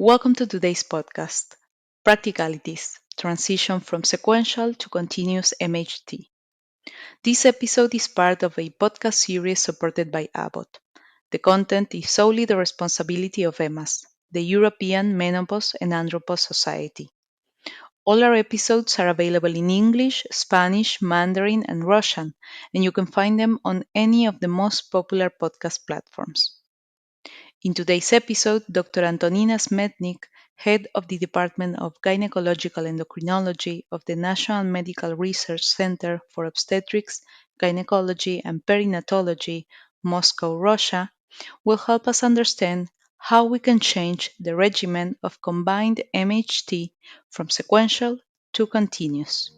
Welcome to today's podcast, Practicalities, Transition from Sequential to Continuous MHT. This episode is part of a podcast series supported by Abbott. The content is solely the responsibility of EMAS, the European Menopause and Andropause Society. All our episodes are available in English, Spanish, Mandarin, and Russian, and you can find them on any of the most popular podcast platforms. In today's episode, Dr. Antonina Smetnik, head of the Department of Gynecological Endocrinology of the National Medical Research Center for Obstetrics, Gynecology, and Perinatology, Moscow, Russia, will help us understand how we can change the regimen of combined MHT from sequential to continuous.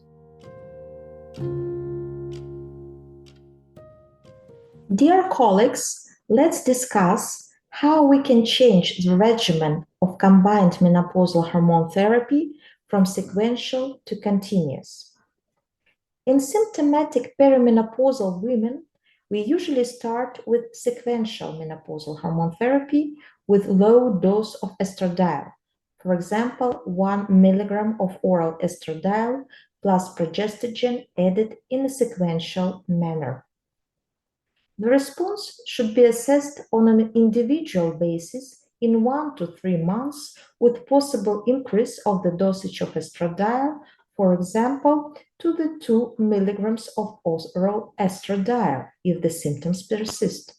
Dear colleagues, let's discuss how we can change the regimen of combined menopausal hormone therapy from sequential to continuous. In symptomatic perimenopausal women, we usually start with sequential menopausal hormone therapy with low dose of estradiol. For example, 1 milligram of oral estradiol plus progestogen added in a sequential manner. The response should be assessed on an individual basis in 1 to 3 months with possible increase of the dosage of estradiol, for example, to the 2 milligrams of oral estradiol if the symptoms persist.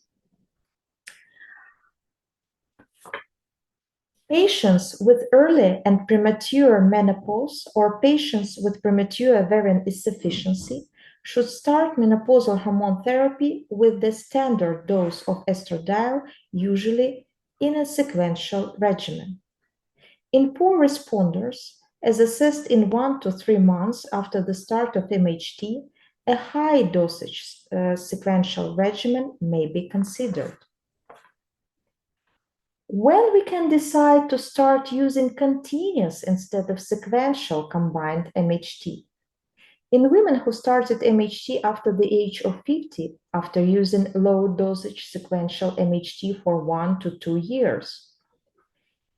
Patients with early and premature menopause or patients with premature ovarian insufficiency should start menopausal hormone therapy with the standard dose of estradiol, usually in a sequential regimen. In poor responders, as assessed in 1 to 3 months after the start of MHT, a high dosage sequential regimen may be considered. When we can decide to start using continuous instead of sequential combined MHT? In women who started MHT after the age of 50, after using low dosage sequential MHT for 1 to 2 years.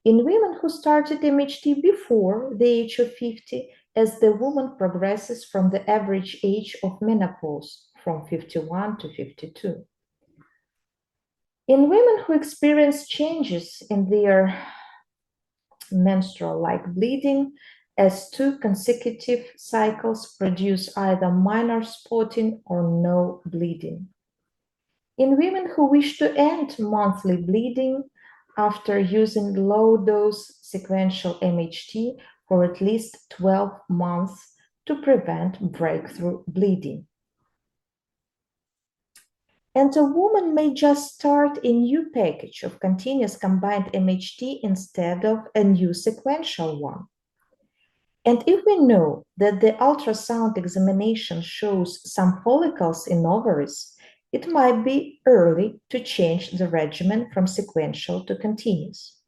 In women who started MHT before the age of 50, as the woman progresses from the average age of menopause from 51 to 52. In women who experience changes in their menstrual-like bleeding, as 2 consecutive cycles produce either minor spotting or no bleeding. In women who wish to end monthly bleeding after using low-dose sequential MHT for at least 12 months to prevent breakthrough bleeding. And a woman may just start a new package of continuous combined MHT instead of a new sequential one. And if we know that the ultrasound examination shows some follicles in ovaries, it might be early to change the regimen from sequential to continuous.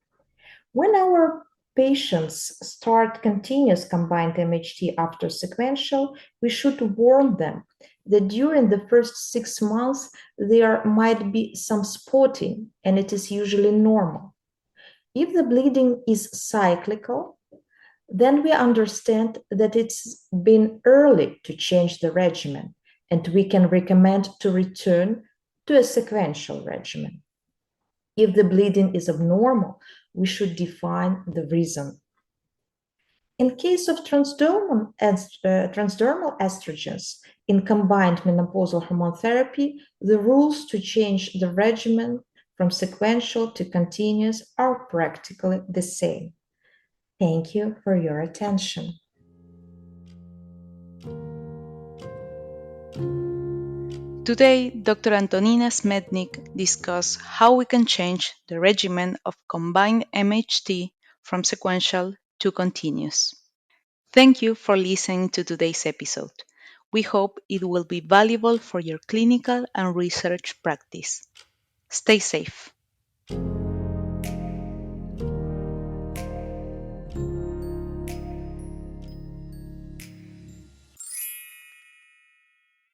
When our patients start continuous combined MHT after sequential, we should warn them that during the first 6 months, there might be some spotting, and it is usually normal. If the bleeding is cyclical, then we understand that it's been early to change the regimen, and we can recommend to return to a sequential regimen. If the bleeding is abnormal, we should define the reason. In case of transdermal estrogens in combined menopausal hormone therapy, the rules to change the regimen from sequential to continuous are practically the same. Thank you for your attention. Today, Dr. Antonina Smetnik discussed how we can change the regimen of combined MHT from sequential to continuous. Thank you for listening to today's episode. We hope it will be valuable for your clinical and research practice. Stay safe.